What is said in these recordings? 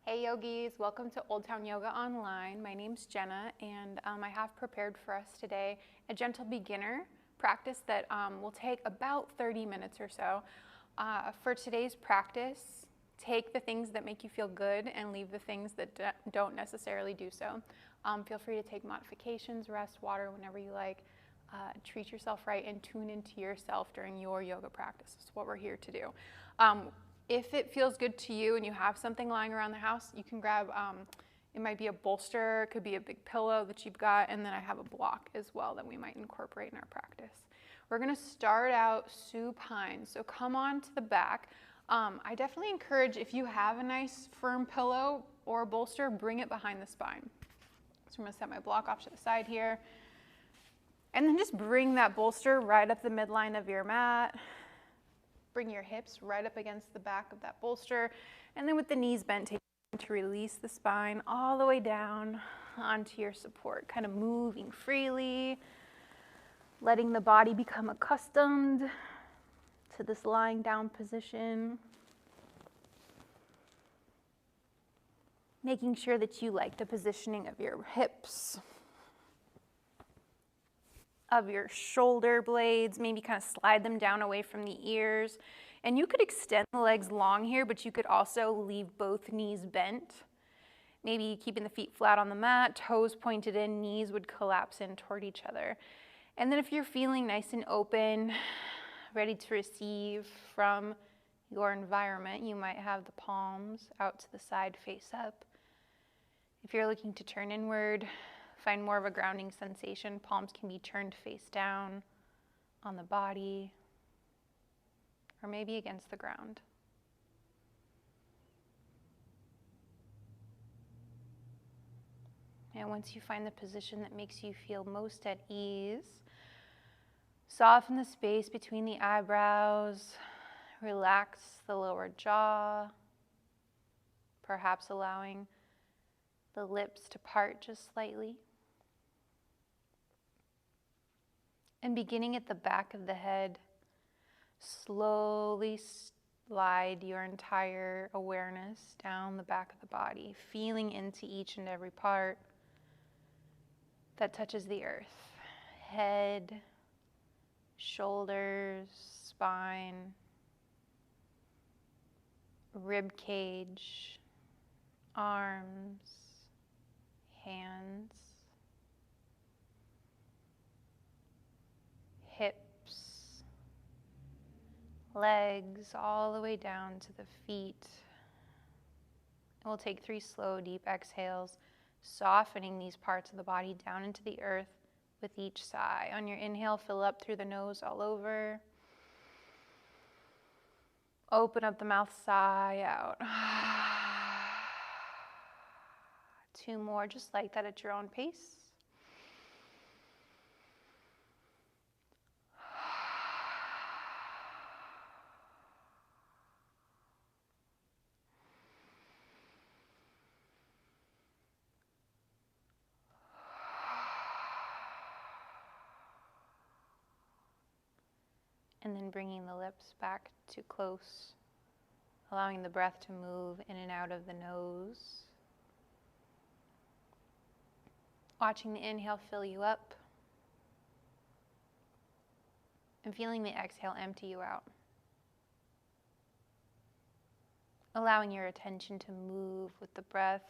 Hey yogis, welcome to Old Town Yoga Online. My name's Jenna and I have prepared for us today a gentle beginner practice that will take about 30 minutes or so. For today's practice, take the things that make you feel good and leave the things that don't necessarily do so. Feel free to take modifications, rest, water whenever you like. Treat yourself right and tune into yourself during your yoga practice. That's what we're here to do. If it feels good to you and you have something lying around the house, you can grab, it might be a bolster, it could be a big pillow that you've got, and then I have a block as well that we might incorporate in our practice. We're gonna start out supine, so come on to the back. I definitely encourage, if you have a nice firm pillow or a bolster, bring it behind the spine. So I'm gonna set my block off to the side here. And then just bring that bolster right up the midline of your mat. Bring your hips right up against the back of that bolster. And then with the knees bent, take time to release the spine all the way down onto your support, kind of moving freely, letting the body become accustomed to this lying down position. Making sure that you like the positioning of your hips, of your shoulder blades, maybe kind of slide them down away from the ears. And you could extend the legs long here, but you could also leave both knees bent. Maybe keeping the feet flat on the mat, toes pointed in, knees would collapse in toward each other. And then if you're feeling nice and open, ready to receive from your environment, you might have the palms out to the side, face up. If you're looking to turn inward, find more of a grounding sensation. Palms can be turned face down on the body or maybe against the ground. And once you find the position that makes you feel most at ease, soften the space between the eyebrows, relax the lower jaw, perhaps allowing the lips to part just slightly. And beginning at the back of the head, slowly slide your entire awareness down the back of the body, feeling into each and every part that touches the earth. Head, shoulders, spine, rib cage, arms, hands, hips, legs, all the way down to the feet. And we'll take 3 slow, deep exhales, softening these parts of the body down into the earth with each sigh. On your inhale, fill up through the nose all over. Open up the mouth, sigh out. 2 more, just like that at your own pace. And then bringing the lips back to close, allowing the breath to move in and out of the nose. Watching the inhale fill you up and feeling the exhale empty you out. Allowing your attention to move with the breath.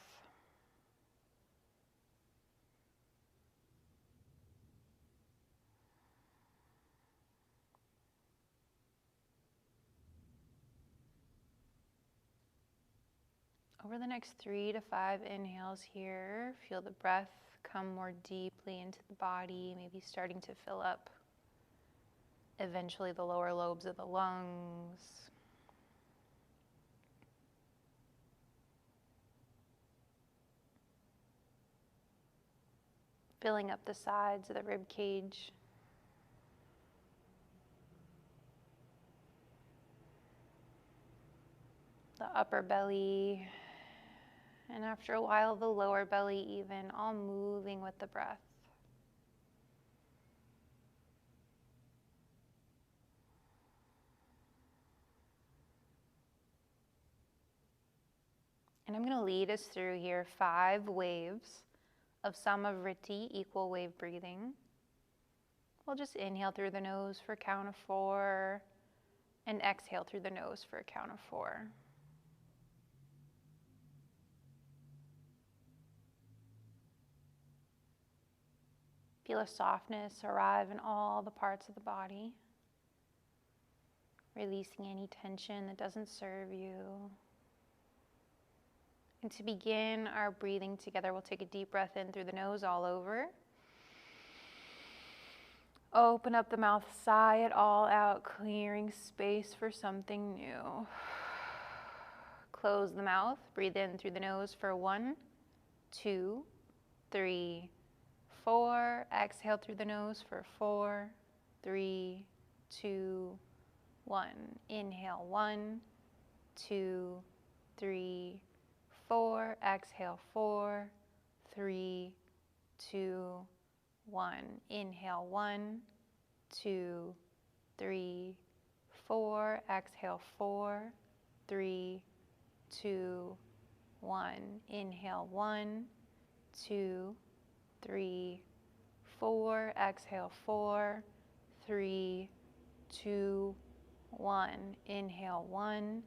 Over the next 3 to 5 inhales here, feel the breath come more deeply into the body, maybe starting to fill up eventually the lower lobes of the lungs. Filling up the sides of the rib cage. The upper belly. And after a while, the lower belly even, all moving with the breath. And I'm going to lead us through here 5 waves of Samavriti, equal wave breathing. We'll just inhale through the nose for a count of 4 and exhale through the nose for a count of 4. Feel a softness arrive in all the parts of the body, releasing any tension that doesn't serve you. And to begin our breathing together, we'll take a deep breath in through the nose all over. Open up the mouth, sigh it all out, clearing space for something new. Close the mouth, breathe in through the nose for 1, 2, 3, 4. Exhale through the nose for 4, 3, 2, 1. Inhale 1, 2, 3, 4. Exhale 4, 3, 2, 1. Inhale 1, 2, 3, 4. Exhale 4, 3, 2, 1. Inhale 1, 2, 3, 4. Exhale 4, 3, 2, 1. Inhale 1,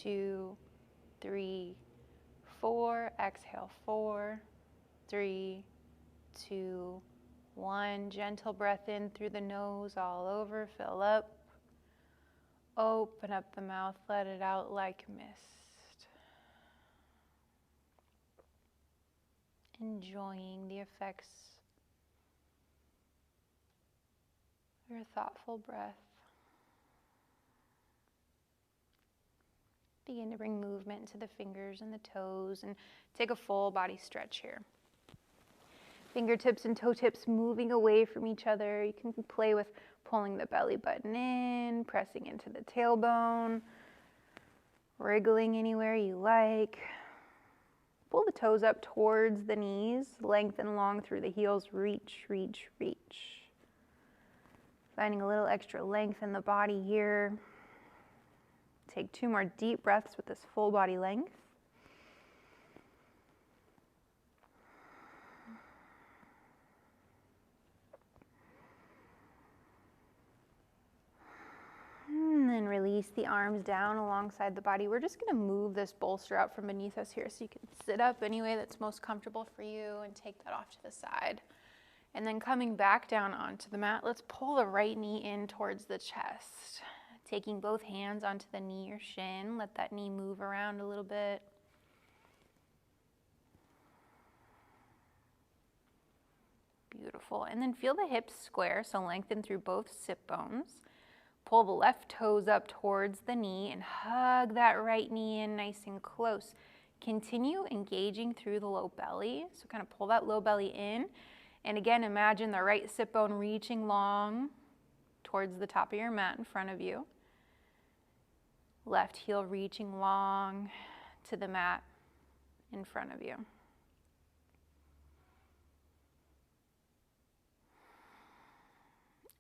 2, 3, 4. Exhale 4, 3, 2, 1. Gentle breath in through the nose all over. Fill up. Open up the mouth. Let it out like mist. Enjoying the effects of your thoughtful breath. Begin to bring movement to the fingers and the toes and take a full body stretch here. Fingertips and toe tips moving away from each other. You can play with pulling the belly button in, pressing into the tailbone, wriggling anywhere you like. Pull the toes up towards the knees, lengthen long through the heels, reach, reach, reach. Finding a little extra length in the body here. Take 2 more deep breaths with this full body length. And then release the arms down alongside the body. We're just going to move this bolster out from beneath us here so you can sit up any way that's most comfortable for you and take that off to the side. And then coming back down onto the mat, let's pull the right knee in towards the chest. Taking both hands onto the knee or shin, let that knee move around a little bit. Beautiful. And then feel the hips square, so lengthen through both sit bones. Pull the left toes up towards the knee and hug that right knee in nice and close. Continue engaging through the low belly. So kind of pull that low belly in. And again, imagine the right sit bone reaching long towards the top of your mat in front of you. Left heel reaching long to the mat in front of you.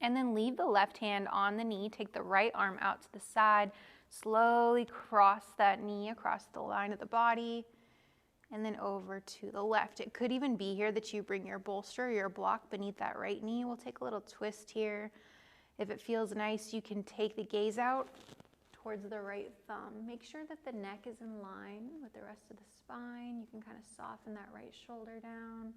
And then leave the left hand on the knee, take the right arm out to the side, slowly cross that knee across the line of the body, and then over to the left. It could even be here that you bring your bolster, your block beneath that right knee. We'll take a little twist here. If it feels nice, you can take the gaze out towards the right thumb. Make sure that the neck is in line with the rest of the spine. You can kind of soften that right shoulder down.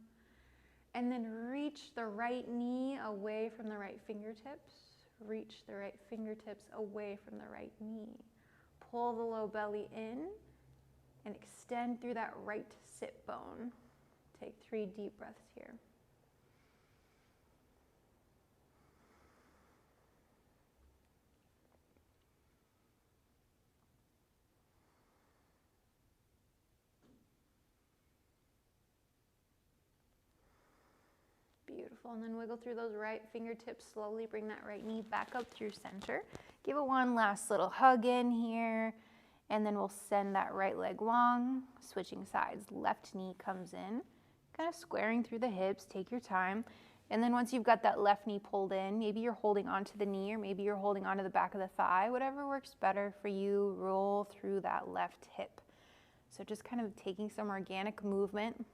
And then reach the right knee away from the right fingertips. Reach the right fingertips away from the right knee. Pull the low belly in and extend through that right sit bone. Take 3 deep breaths here. Beautiful, and then wiggle through those right fingertips slowly. Bring that right knee back up through center. Give it one last little hug in here, and then we'll send that right leg long, switching sides. Left knee comes in, kind of squaring through the hips. Take your time, and then once you've got that left knee pulled in, maybe you're holding onto the knee, or maybe you're holding onto the back of the thigh. Whatever works better for you, roll through that left hip. So just kind of taking some organic movement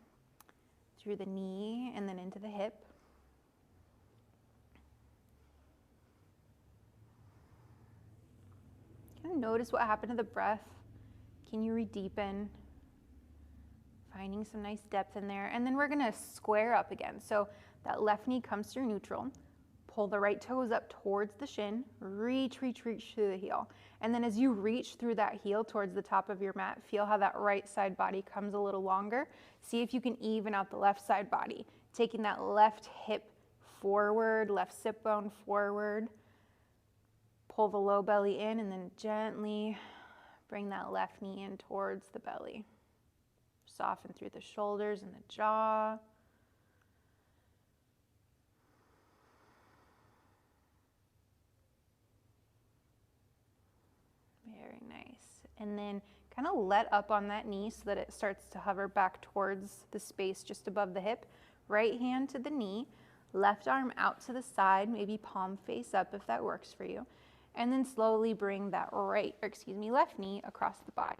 through the knee and then into the hip. Kind of notice what happened to the breath. Can you re-deepen? Finding some nice depth in there. And then we're gonna square up again. So that left knee comes through neutral. Pull the right toes up towards the shin. Reach, reach, reach through the heel. And then as you reach through that heel towards the top of your mat, feel how that right side body comes a little longer. See if you can even out the left side body. Taking that left hip forward, left sit bone forward. Pull the low belly in and then gently bring that left knee in towards the belly. Soften through the shoulders and the jaw. Very nice. And then kind of let up on that knee so that it starts to hover back towards the space just above the hip. Right hand to the knee, left arm out to the side, maybe palm face up if that works for you. And then slowly bring that left knee across the body.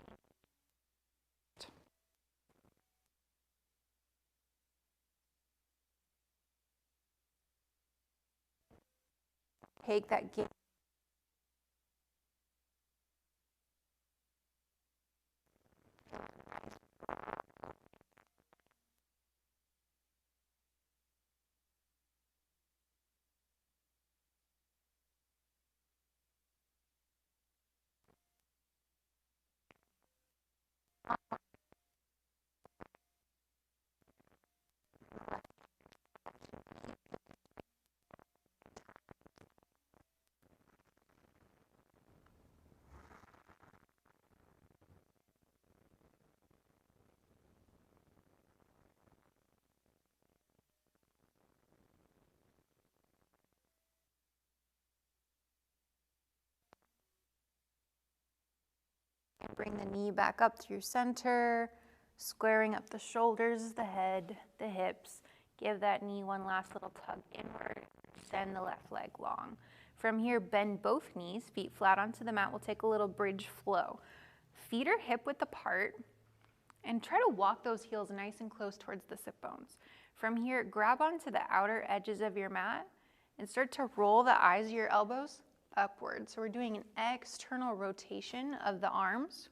Take that gain. And bring the knee back up through center, squaring up the shoulders, the head, the hips. Give that knee one last little tug inward. Send the left leg long. From here, bend both knees, feet flat onto the mat. We'll take a little bridge flow. Feet are hip width apart, and try to walk those heels nice and close towards the sit bones. From here, grab onto the outer edges of your mat and start to roll the eyes of your elbows upward. So we're doing an external rotation of the arms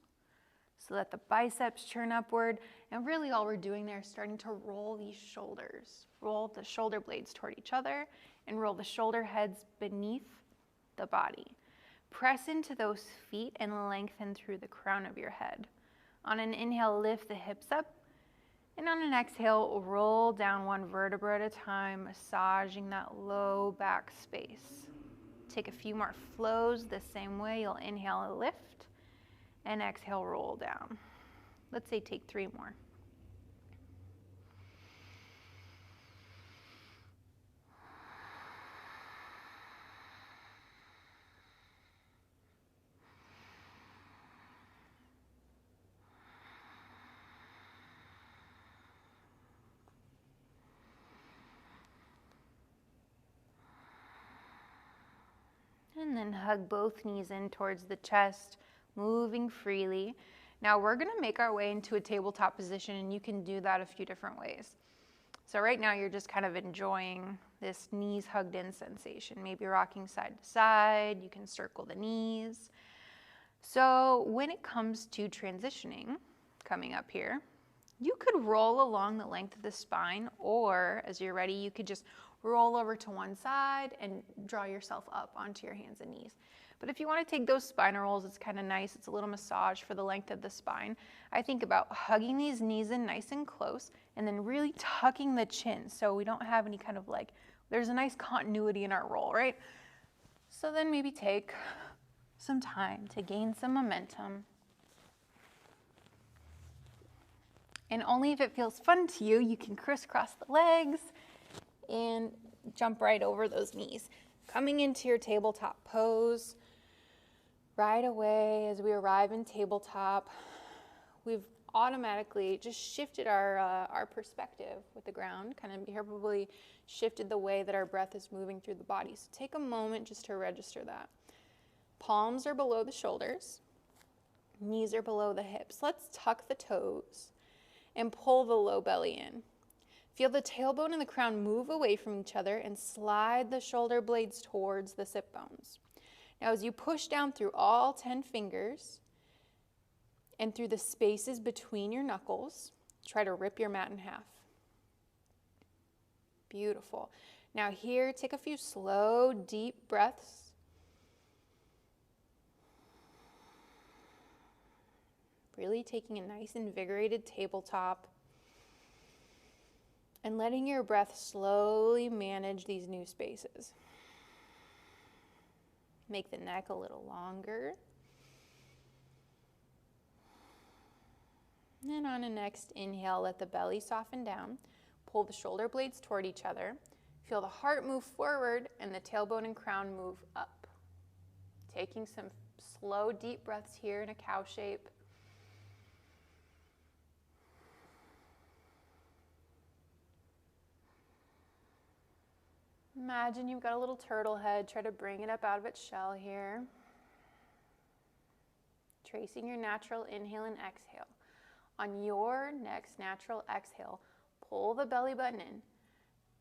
so that the biceps turn upward. And really all we're doing there is starting to roll these shoulders. Roll the shoulder blades toward each other and roll the shoulder heads beneath the body. Press into those feet and lengthen through the crown of your head. On an inhale, lift the hips up. And on an exhale, roll down one vertebra at a time, massaging that low back space. Take a few more flows the same way. You'll inhale, lift, and exhale, roll down. Let's say take 3 more. And then hug both knees in towards the chest, moving freely. Now we're gonna make our way into a tabletop position, and you can do that a few different ways. So right now you're just kind of enjoying this knees hugged in sensation. Maybe rocking side to side, you can circle the knees. So when it comes to transitioning, coming up here, you could roll along the length of the spine, or as you're ready, you could just roll over to one side and draw yourself up onto your hands and knees. But if you want to take those spinal rolls, it's kind of nice. It's a little massage for the length of the spine. I think about hugging these knees in nice and close and then really tucking the chin so we don't have any kind of there's a nice continuity in our roll, right? So then maybe take some time to gain some momentum. And only if it feels fun to you, you can crisscross the legs and jump right over those knees. Coming into your tabletop pose, right away as we arrive in tabletop, we've automatically just shifted our perspective with the ground, kind of probably shifted the way that our breath is moving through the body. So take a moment just to register that. Palms are below the shoulders. Knees are below the hips. Let's tuck the toes and pull the low belly in. Feel the tailbone and the crown move away from each other and slide the shoulder blades towards the sit bones. Now as you push down through all 10 fingers and through the spaces between your knuckles, try to rip your mat in half. Beautiful. Now here, take a few slow, deep breaths. Really taking a nice invigorated tabletop and letting your breath slowly manage these new spaces. Make the neck a little longer. And then on a next inhale, let the belly soften down. Pull the shoulder blades toward each other. Feel the heart move forward and the tailbone and crown move up. Taking some slow, deep breaths here in a cow shape. Imagine you've got a little turtle head. Try to bring it up out of its shell here. Tracing your natural inhale and exhale. On your next natural exhale, pull the belly button in.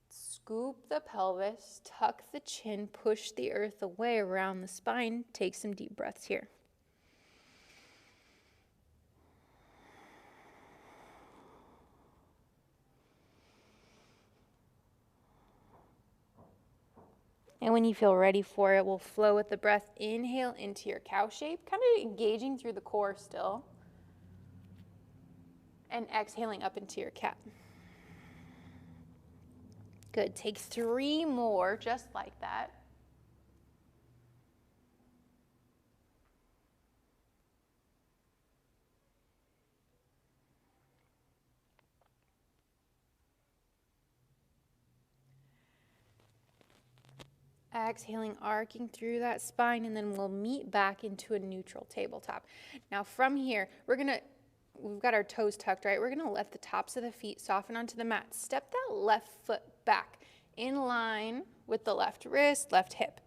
Scoop the pelvis, tuck the chin, push the earth away around the spine. Take some deep breaths here. And when you feel ready for it, we'll flow with the breath. Inhale into your cow shape, kind of engaging through the core still. And exhaling up into your cat. Good. Take 3 more, just like that. Exhaling, arcing through that spine, and then we'll meet back into a neutral tabletop. Now from here, we've got our toes tucked, right? We're gonna let the tops of the feet soften onto the mat. Step that left foot back in line with the left wrist, left hip.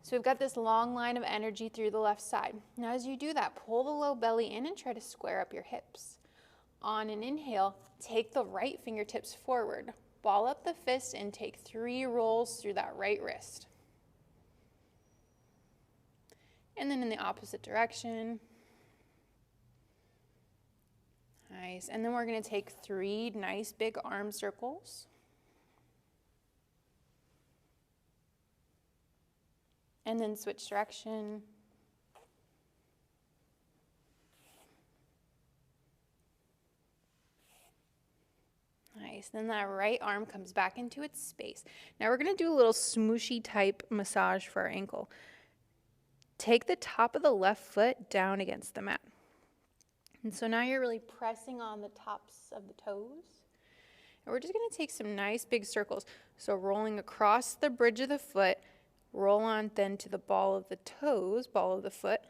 So we've got this long line of energy through the left side. Now as you do that, pull the low belly in and try to square up your hips. On an inhale, take the right fingertips forward. Ball up the fist and take 3 rolls through that right wrist. And then in the opposite direction. Nice. And then we're going to take 3 nice big arm circles. And then switch direction. Nice. Then that right arm comes back into its space. Now we're going to do a little smooshy type massage for our ankle. Take the top of the left foot down against the mat. And so now you're really pressing on the tops of the toes. And we're just going to take some nice big circles. So rolling across the bridge of the foot, roll on then to the ball of the toes, ball of the foot,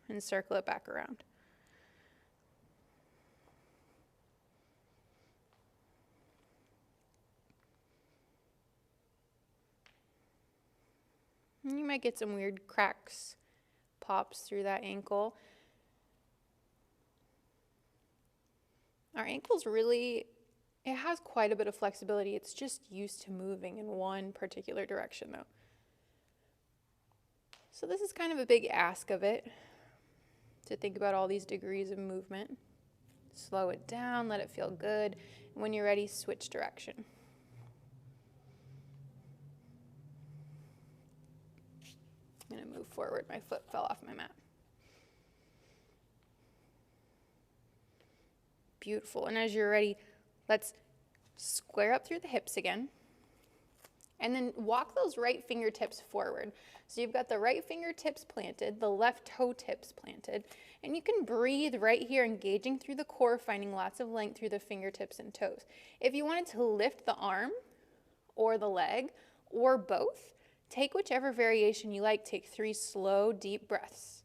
and circle it back around. And you might get some weird cracks, pops through that ankle. Our ankle's really, it has quite a bit of flexibility. It's just used to moving in one particular direction though. So this is kind of a big ask of it, to think about all these degrees of movement. Slow it down, let it feel good. And when you're ready, switch direction. I'm going to move forward. My foot fell off my mat. Beautiful. And as you're ready, let's square up through the hips again. And then walk those right fingertips forward. So you've got the right fingertips planted, the left toe tips planted. And you can breathe right here, engaging through the core, finding lots of length through the fingertips and toes. If you wanted to lift the arm or the leg or both, take whichever variation you like. Take 3 slow, deep breaths.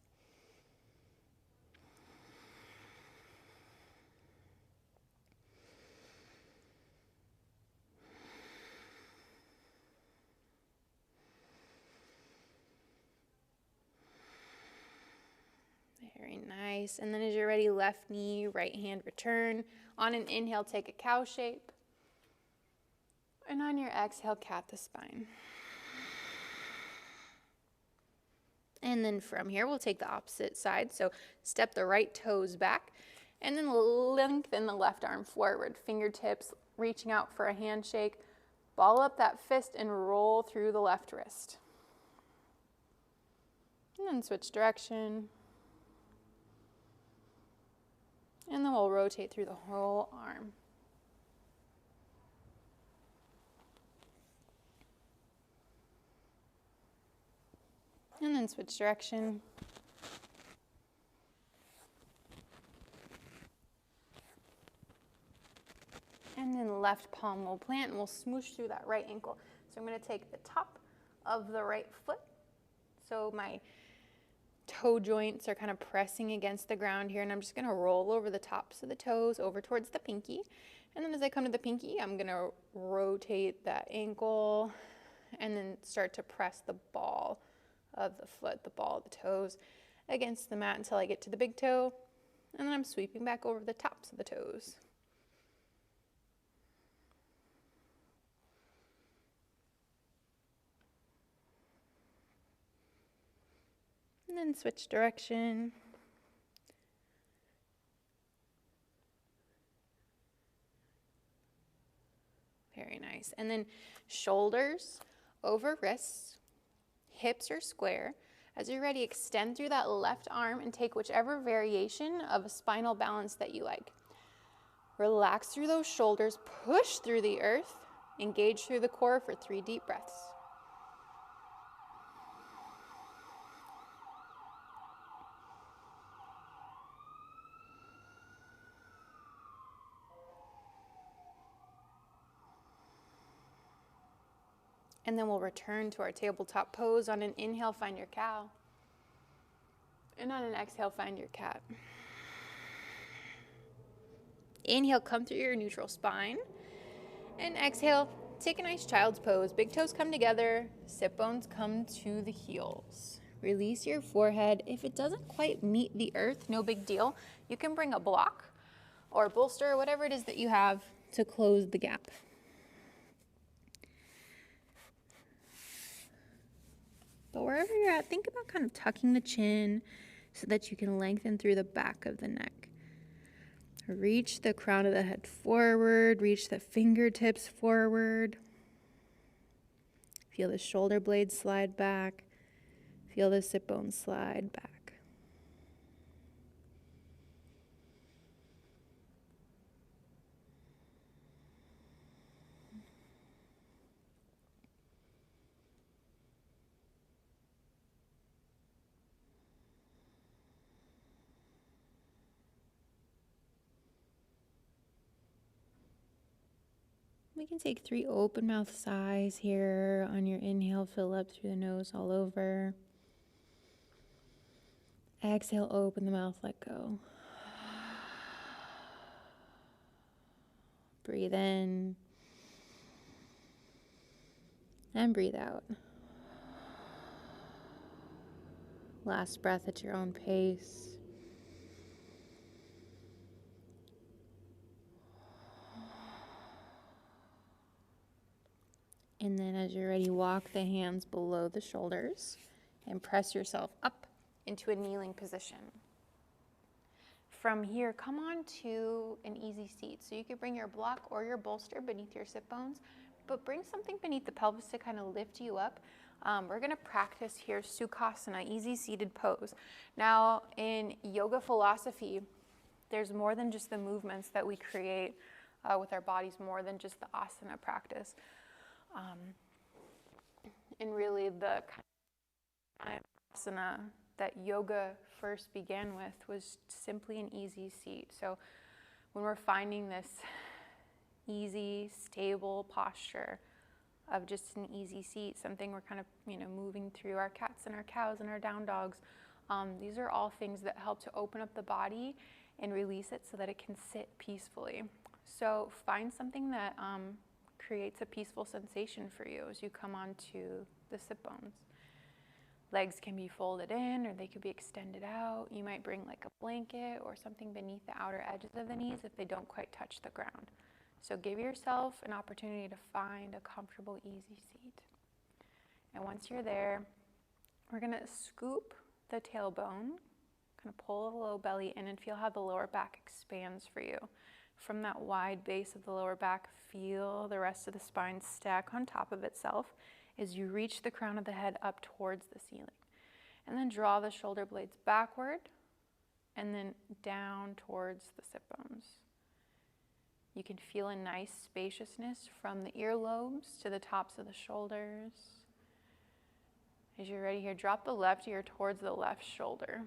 Very nice. And then as you're ready, left knee, right hand return. On an inhale, take a cow shape. And on your exhale, cat the spine. And then from here, we'll take the opposite side. So step the right toes back and then lengthen the left arm forward. Fingertips reaching out for a handshake. Ball up that fist and roll through the left wrist. And then switch direction. And then we'll rotate through the whole arm. And then switch direction. And then left palm will plant and we'll smoosh through that right ankle. So I'm going to take the top of the right foot. So my toe joints are kind of pressing against the ground here, and I'm just going to roll over the tops of the toes over towards the pinky. And then as I come to the pinky, I'm going to rotate that ankle and then start to press the ball of the foot, the ball of the toes against the mat until I get to the big toe. And then I'm sweeping back over the tops of the toes. And then switch direction. Very nice. And then shoulders over wrists, hips are square. As you're ready, extend through that left arm and take whichever variation of a spinal balance that you like. Relax through those shoulders, push through the earth, engage through the core for 3 deep breaths. And then we'll return to our tabletop pose. On an inhale, find your cow. And on an exhale, find your cat. Inhale, come through your neutral spine. And exhale, take a nice child's pose. Big toes come together, sit bones come to the heels. Release your forehead. If it doesn't quite meet the earth, no big deal. You can bring a block or a bolster or whatever it is that you have to close the gap. But wherever you're at, think about kind of tucking the chin so that you can lengthen through the back of the neck. Reach the crown of the head forward, reach the fingertips forward. Feel the shoulder blades slide back. Feel the sit bones slide back. We can take 3 open mouth sighs here. On your inhale, fill up through the nose all over. Exhale, open the mouth, let go. Breathe in. And breathe out. Last breath at your own pace. And then as you're ready, walk the hands below the shoulders and press yourself up into a kneeling position. From here, come on to an easy seat. So you could bring your block or your bolster beneath your sit bones, but bring something beneath the pelvis to kind of lift you up. We're going to practice here Sukhasana, easy seated pose. Now, in yoga philosophy, there's more than just the movements that we create with our bodies, more than just the asana practice. And really the kind of asana that yoga first began with was simply an easy seat. So when we're finding this easy, stable posture of just an easy seat, something we're kind of, moving through our cats and our cows and our down dogs, these are all things that help to open up the body and release it so that it can sit peacefully. So find something that creates a peaceful sensation for you as you come onto the sit bones. Legs can be folded in or they could be extended out. You might bring like a blanket or something beneath the outer edges of the knees if they don't quite touch the ground. So give yourself an opportunity to find a comfortable, easy seat. And once you're there, we're going to scoop the tailbone, kind of pull the low belly in and feel how the lower back expands for you. From that wide base of the lower back, feel the rest of the spine stack on top of itself as you reach the crown of the head up towards the ceiling. And then draw the shoulder blades backward and then down towards the sit bones. You can feel a nice spaciousness from the earlobes to the tops of the shoulders. As you're ready here, drop the left ear towards the left shoulder.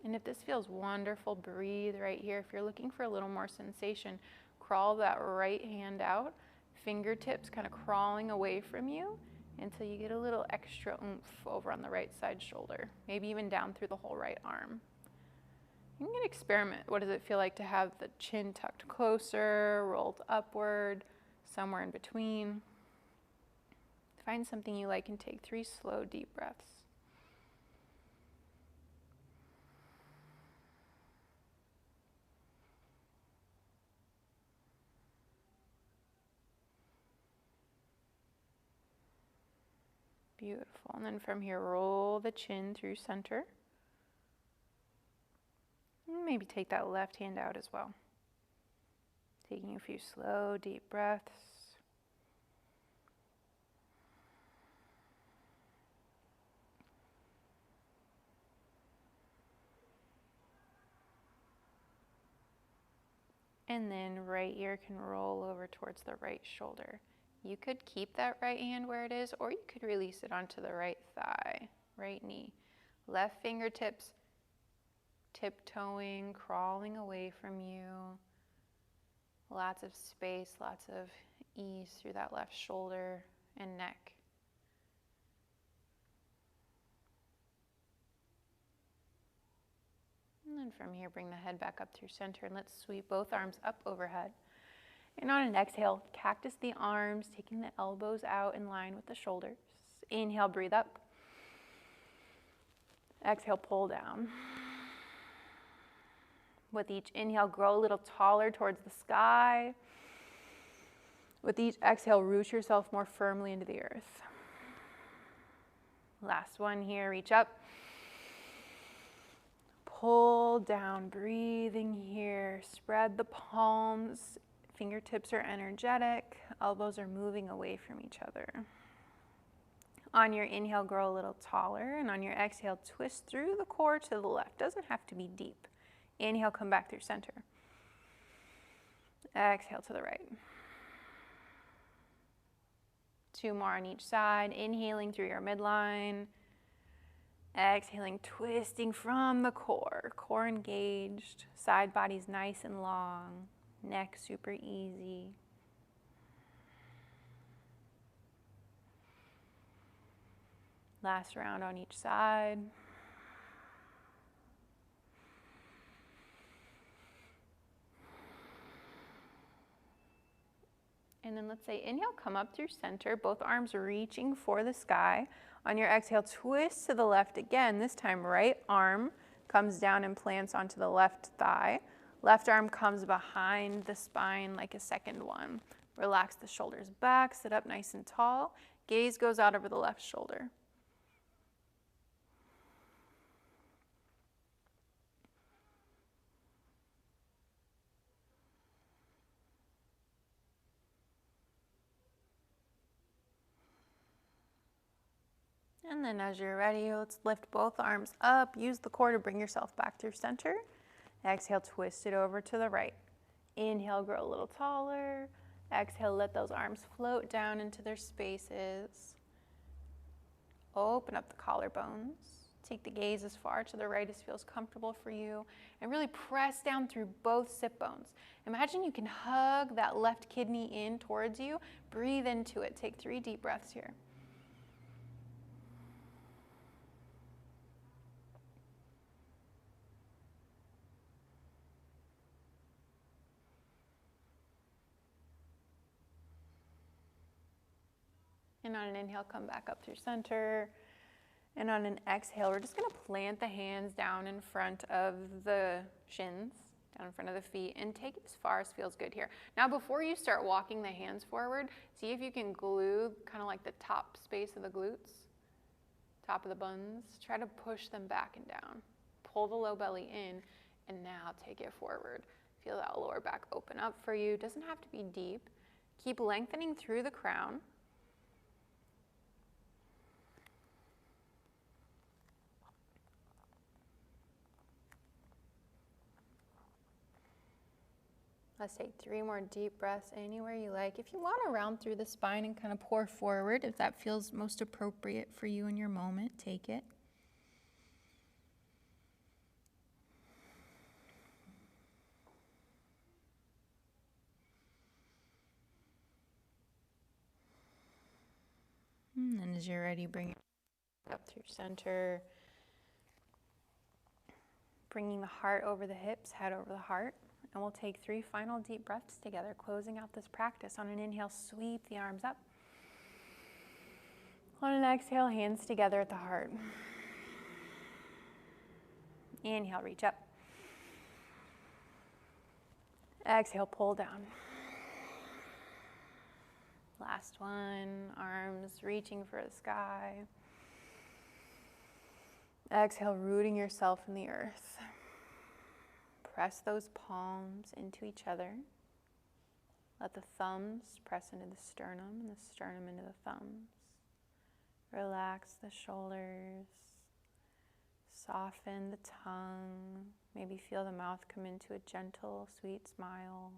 And if this feels wonderful, breathe right here. If you're looking for a little more sensation, crawl that right hand out, fingertips kind of crawling away from you until you get a little extra oomph over on the right side shoulder, maybe even down through the whole right arm. You can experiment. What does it feel like to have the chin tucked closer, rolled upward, somewhere in between? Find something you like and take 3 slow, deep breaths. Beautiful. And then from here, roll the chin through center. And maybe take that left hand out as well. Taking a few slow, deep breaths. And then right ear can roll over towards the right shoulder. You could keep that right hand where it is, or you could release it onto the right thigh, right knee. Left fingertips tiptoeing, crawling away from you. Lots of space, lots of ease through that left shoulder and neck. And then from here, bring the head back up through center and let's sweep both arms up overhead. And on an exhale, cactus the arms, taking the elbows out in line with the shoulders. Inhale, breathe up. Exhale, pull down. With each inhale, grow a little taller towards the sky. With each exhale, root yourself more firmly into the earth. Last one here, reach up. Pull down, breathing here. Spread the palms. Fingertips are energetic. Elbows are moving away from each other. On your inhale, grow a little taller. And on your exhale, twist through the core to the left. Doesn't have to be deep. Inhale, come back through center. Exhale to the right. 2 more on each side. Inhaling through your midline. Exhaling, twisting from the core. Core engaged. Side body's nice and long. Neck super easy. Last round on each side. And then let's say inhale, come up through center, both arms reaching for the sky. On your exhale, twist to the left again. This time, right arm comes down and plants onto the left thigh. Left arm comes behind the spine like a second one. Relax the shoulders back, sit up nice and tall. Gaze goes out over the left shoulder. And then as you're ready, let's lift both arms up. Use the core to bring yourself back through center. Exhale, twist it over to the right. Inhale, grow a little taller. Exhale, let those arms float down into their spaces. Open up the collarbones. Take the gaze as far to the right as feels comfortable for you. And really press down through both sit bones. Imagine you can hug that left kidney in towards you. Breathe into it. Take 3 deep breaths here. And on an inhale, come back up through center. And on an exhale, we're just gonna plant the hands down in front of the shins, down in front of the feet, and take it as far as feels good here. Now, before you start walking the hands forward, see if you can glue kind of like the top space of the glutes, top of the buns. Try to push them back and down. Pull the low belly in, and now take it forward. Feel that lower back open up for you. Doesn't have to be deep. Keep lengthening through the crown. Let's take 3 more deep breaths anywhere you like. If you want to round through the spine and kind of pour forward, if that feels most appropriate for you in your moment, take it. And as you're ready, bring it up through center. Bringing the heart over the hips, head over the heart. And we'll take 3 final deep breaths together, closing out this practice. On an inhale, sweep the arms up. On an exhale, hands together at the heart. Inhale, reach up. Exhale, pull down. Last one, arms reaching for the sky. Exhale, rooting yourself in the earth. Press those palms into each other. Let the thumbs press into the sternum and the sternum into the thumbs. Relax the shoulders. Soften the tongue. Maybe feel the mouth come into a gentle, sweet smile.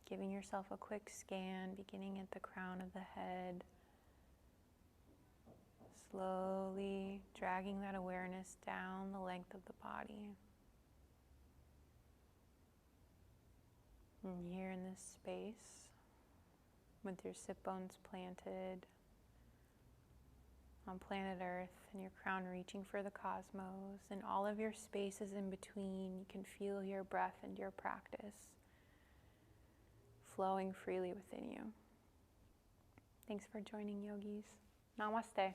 Giving yourself a quick scan, beginning at the crown of the head. Slowly dragging that awareness down the length of the body. And here in this space, with your sit bones planted on planet Earth and your crown reaching for the cosmos, and all of your spaces in between, you can feel your breath and your practice flowing freely within you. Thanks for joining, yogis. Namaste.